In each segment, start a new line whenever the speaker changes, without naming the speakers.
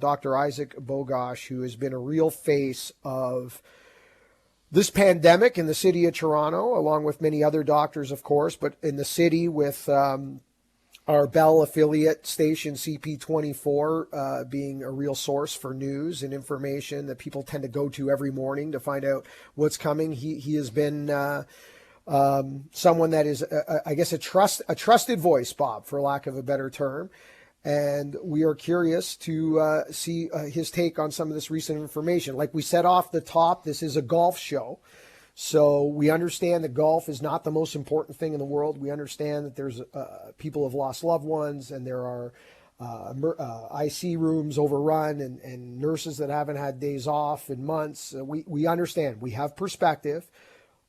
Dr. Isaac Bogoch, who has been a real face of this pandemic in the city of Toronto, along with many other doctors, of course, but in the city with our Bell affiliate station, CP24, being a real source for news and information that people tend to go to every morning to find out what's coming. He has been someone that is, I guess, a trusted voice, Bob, for lack of a better term. And we are curious to see his take on some of this recent information. Like we said off the top, this is a golf show. So we understand that golf is not the most important thing in the world. We understand that there's people have lost loved ones, and there are IC rooms overrun, and nurses that haven't had days off in months. We understand. We have perspective,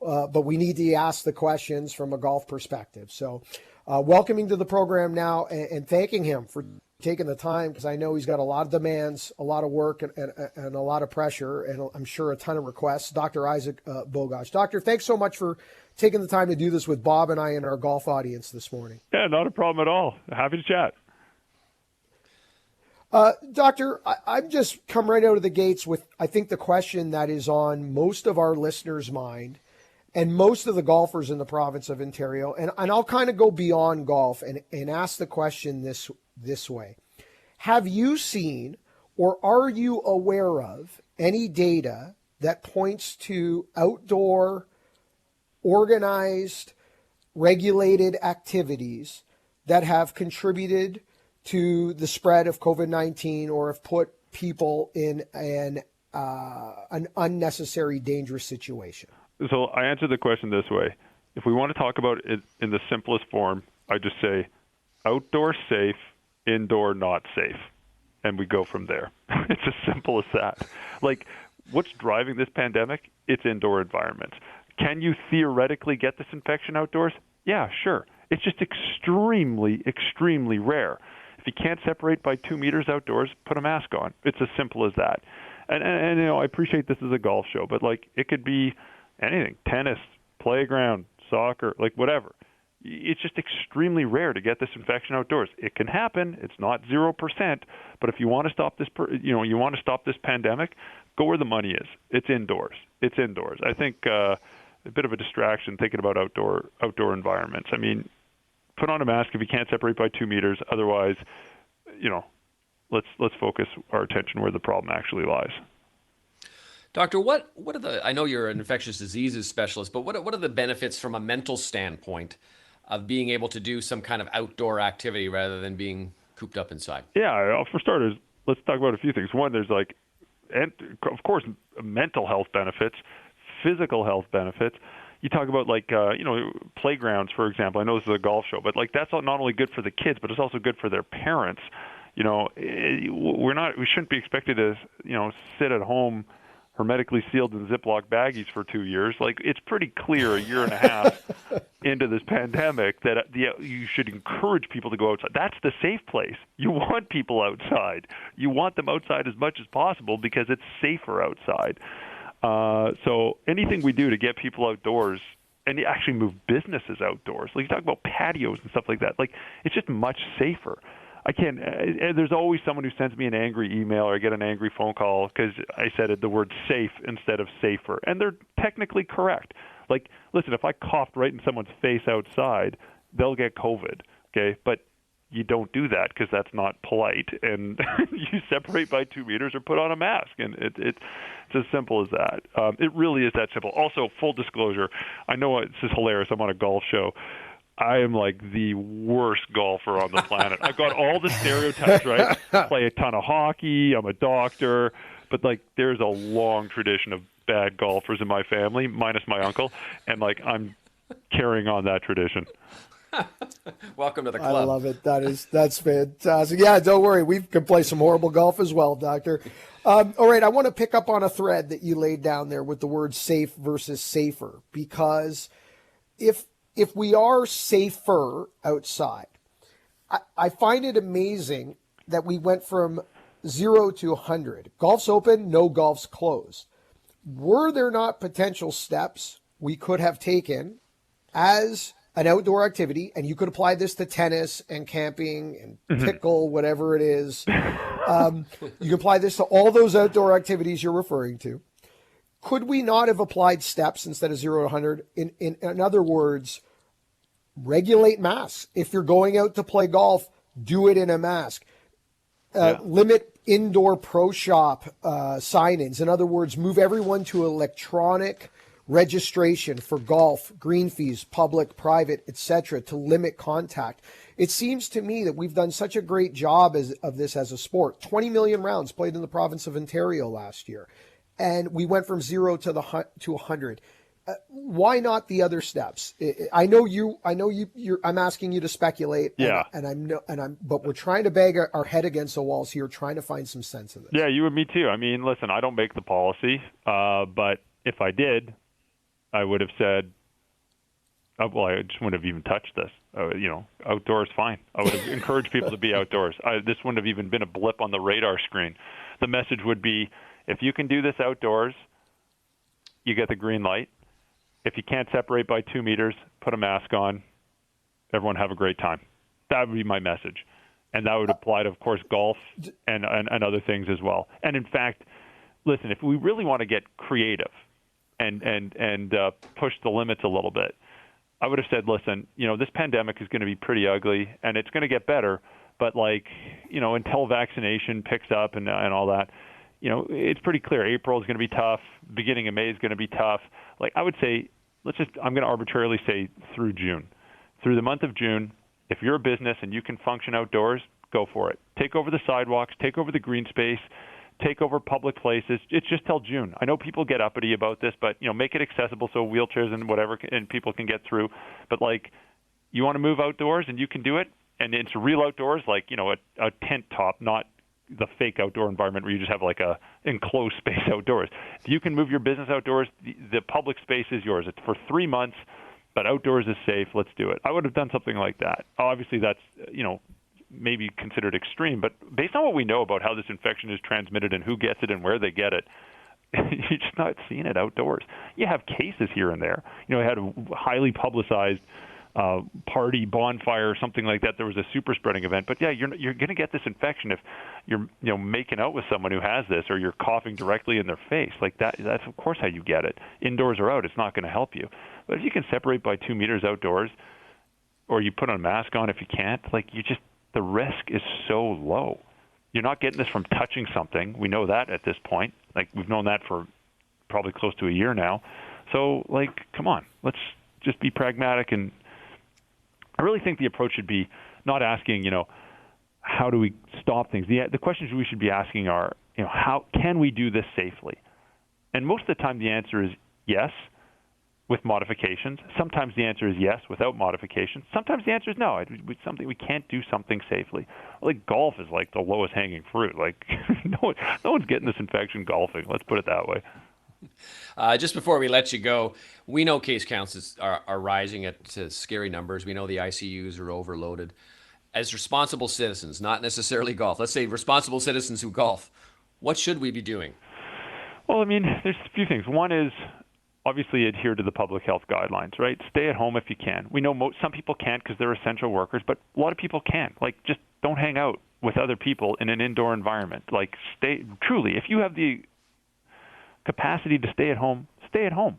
but we need to ask the questions from a golf perspective. So welcoming to the program now and thanking him for taking the time, because I know he's got a lot of demands, a lot of work, and a lot of pressure, and I'm sure a ton of requests. Dr. Isaac Bogoch. Doctor, thanks so much for taking the time to do this with Bob and I and our golf audience this morning.
Yeah, not a problem at all. Happy to chat.
Doctor, I've just come right out of the gates with, I think, the question that is on most of our listeners' mind and most of the golfers in the province of Ontario. And I'll kind of go beyond golf and ask the question this way. Have you seen or are you aware of any data that points to outdoor, organized, regulated activities that have contributed to the spread of COVID-19 or have put people in an unnecessary, dangerous situation?
So I answer the question this way. If we want to talk about it in the simplest form, I just say outdoor safe, indoor not safe. And we go from there. It's as simple as that. Like, what's driving this pandemic? It's indoor environments. Can you theoretically get this infection outdoors? Yeah, sure. It's just extremely, extremely rare. If you can't separate by 2 meters outdoors, put a mask on. It's as simple as that. And you know, I appreciate this is a golf show, but like it could be anything, tennis, playground, soccer, like whatever. It's just extremely rare to get this infection outdoors. It can happen. It's not 0%, but if you want to stop this, you want to stop this pandemic, go where the money is. It's indoors. It's indoors. I think a bit of a distraction thinking about outdoor environments. I mean, put on a mask if you can't separate by 2 meters. Otherwise, let's focus our attention where the problem actually lies.
Doctor, what are the? I know you're an infectious diseases specialist, but what are the benefits from a mental standpoint of being able to do some kind of outdoor activity rather than being cooped up inside?
Yeah, for starters, let's talk about a few things. One, there's and of course, mental health benefits, physical health benefits. You talk about playgrounds, for example. I know this is a golf show, but that's not only good for the kids, but it's also good for their parents. We shouldn't be expected to, sit at home hermetically sealed in Ziploc baggies for 2 years. It's pretty clear a year and a half into this pandemic that you should encourage people to go outside. That's the safe place. You want people outside. You want them outside as much as possible because it's safer outside. So anything we do to get people outdoors and actually move businesses outdoors, you talk about patios and stuff like that, it's just much safer. There's always someone who sends me an angry email or I get an angry phone call because I said the word safe instead of safer. And they're technically correct. Listen, if I coughed right in someone's face outside, they'll get COVID, okay? But you don't do that because that's not polite. And you separate by 2 meters or put on a mask. And it's as simple as that. It really is that simple. Also, full disclosure, I know this is hilarious. I'm on a golf show. I am the worst golfer on the planet. I've got all the stereotypes, right? Play a ton of hockey. I'm a doctor. But there's a long tradition of bad golfers in my family, minus my uncle. And I'm carrying on that tradition.
Welcome to the club.
I love it. That's fantastic. Yeah, don't worry. We can play some horrible golf as well, Doctor. All right. I want to pick up on a thread that you laid down there with the word safe versus safer, because if we are safer outside, I find it amazing that we went from 0 to 100. Golf's open, no golf's closed. Were there not potential steps we could have taken as an outdoor activity, and you could apply this to tennis and camping and pickle, whatever it is. You can apply this to all those outdoor activities you're referring to. Could we not have applied steps instead of 0 to 100? In other words, regulate masks. If you're going out to play golf, do it in a mask. Limit indoor pro shop sign-ins. In other words, move everyone to electronic registration for golf, green fees, public, private, etc., to limit contact. It seems to me that we've done such a great job of this as a sport. 20 million rounds played in the province of Ontario last year, and we went from 0 to 100. Why not the other steps? I know you. I'm asking you to speculate.
Yeah.
But we're trying to bang our head against the walls here, trying to find some sense of this.
Yeah, you and me too. I mean, listen, I don't make the policy, but if I did, I would have said, I just wouldn't have even touched this. Outdoors, fine. I would have encouraged people to be outdoors. This wouldn't have even been a blip on the radar screen. The message would be, if you can do this outdoors, you get the green light. If you can't separate by 2 meters, put a mask on. Everyone have a great time. That would be my message. And that would apply to, of course, golf and other things as well. And in fact, listen, if we really want to get creative and push the limits a little bit, I would have said, listen, this pandemic is going to be pretty ugly and it's going to get better. But until vaccination picks up and all that, it's pretty clear April is going to be tough. Beginning of May is going to be tough. I would say, I'm going to arbitrarily say through June. Through the month of June, if you're a business and you can function outdoors, go for it. Take over the sidewalks, take over the green space, take over public places. It's just till June. I know people get uppity about this, but, make it accessible so wheelchairs and whatever and people can get through. But, you want to move outdoors and you can do it, and it's real outdoors, a tent top, not the fake outdoor environment where you just have a enclosed space outdoors. If you can move your business outdoors, the public space is yours. It's for 3 months, but outdoors is safe. Let's do it. I would have done something like that. Obviously, that's, maybe considered extreme, but based on what we know about how this infection is transmitted and who gets it and where they get it, you're just not seeing it outdoors. You have cases here and there. I had a highly publicized party, bonfire, or something like that. There was a super spreading event, but yeah, you're going to get this infection if you're making out with someone who has this, or you're coughing directly in their face. That's of course how you get it. Indoors or out, it's not going to help you. But if you can separate by 2 meters outdoors, or you put a mask on if you can't, the risk is so low. You're not getting this from touching something. We know that at this point. We've known that for probably close to a year now. So come on, let's just be pragmatic. And I really think the approach should be not asking, how do we stop things? The questions we should be asking are, how can we do this safely? And most of the time the answer is yes, with modifications. Sometimes the answer is yes, without modifications. Sometimes the answer is no. We can't do something safely. Golf is the lowest hanging fruit. No one's getting this infection golfing. Let's put it that way.
Just before we let you go, we know case counts are rising at scary numbers. We know the ICUs are overloaded. As responsible citizens, not necessarily golf, let's say responsible citizens who golf, what should we be doing?
Well, there's a few things. One is obviously adhere to the public health guidelines, right? Stay at home if you can. We know some people can't because they're essential workers, but a lot of people can. Just don't hang out with other people in an indoor environment. Truly, if you have the capacity to stay at home, stay at home.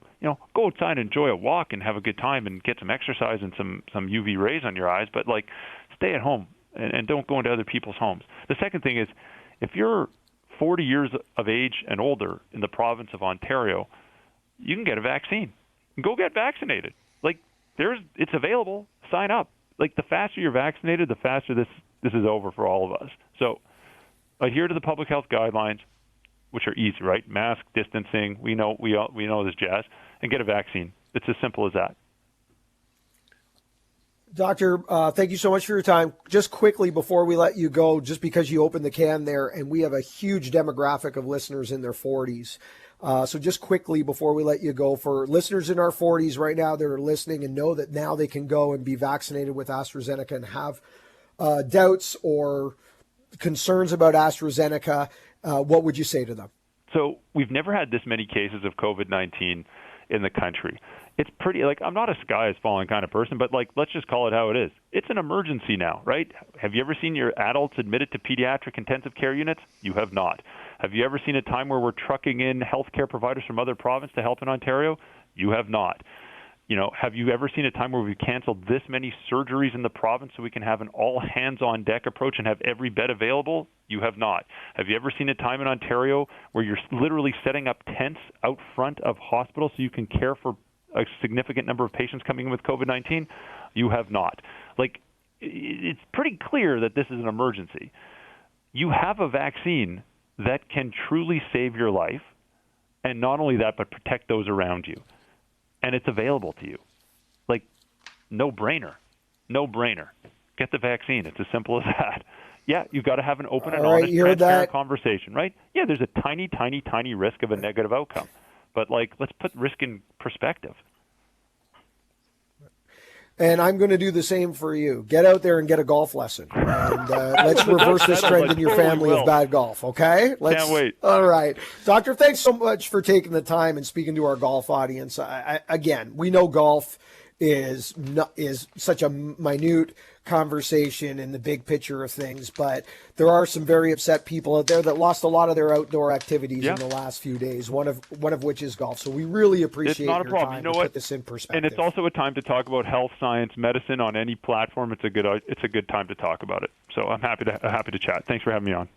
Go outside and enjoy a walk and have a good time and get some exercise and some UV rays on your eyes, but stay at home and don't go into other people's homes. The second thing is, if you're 40 years of age and older in the province of Ontario, you can get a vaccine. Go get vaccinated. It's available. Sign up. The faster you're vaccinated, the faster this is over for all of us. So adhere to the public health guidelines, which are easy, right? Mask, distancing, we know this jazz, and get a vaccine. It's as simple as that.
Doctor, thank you so much for your time. Just quickly before we let you go, just because you opened the can there, and we have a huge demographic of listeners in their 40s. So just quickly before we let you go, for listeners in our 40s right now that are listening and know that now they can go and be vaccinated with AstraZeneca and have doubts or concerns about AstraZeneca, what would you say to them?
So we've never had this many cases of COVID-19 in the country. it's pretty, like, I'm not a sky is falling kind of person, but, like, let's just call it how it is. It's an emergency now, right? Have you ever seen your adults admitted to pediatric intensive care units? You have not. Have you ever seen a time where we're trucking in healthcare providers from other provinces to help in Ontario? You have not. You know, have you ever seen a time where we've canceled this many surgeries in the province so we can have an all-hands-on-deck approach and have every bed available? You have not. Have you ever seen a time in Ontario where you're literally setting up tents out front of hospitals so you can care for a significant number of patients coming in with COVID-19? You have not. Like, it's pretty clear that this is an emergency. You have a vaccine that can truly save your life, and not only that, but protect those around you. And it's available to you. Like, no-brainer. No-brainer. Get the vaccine. It's as simple as that. Yeah, you've got to have an open and honest, transparent conversation, right? Yeah, there's a tiny, tiny, tiny risk of a negative outcome. But, like, let's put risk in perspective.
And I'm going to do the same for you. Get out there and get a golf lesson. And let's reverse this trend in your family of bad golf, okay?
Can't wait.
All right. Doctor, thanks so much for taking the time and speaking to our golf audience. Again, we know golf is such a minute conversation in the big picture of things, but there are some very upset people out there that lost a lot of their outdoor activities in the last few days, one of which is golf. So we really appreciate your time to put this in perspective.
And it's also a time to talk about health, science, medicine on any platform. It's a good time to talk about it. So I'm happy to chat. Thanks for having me on.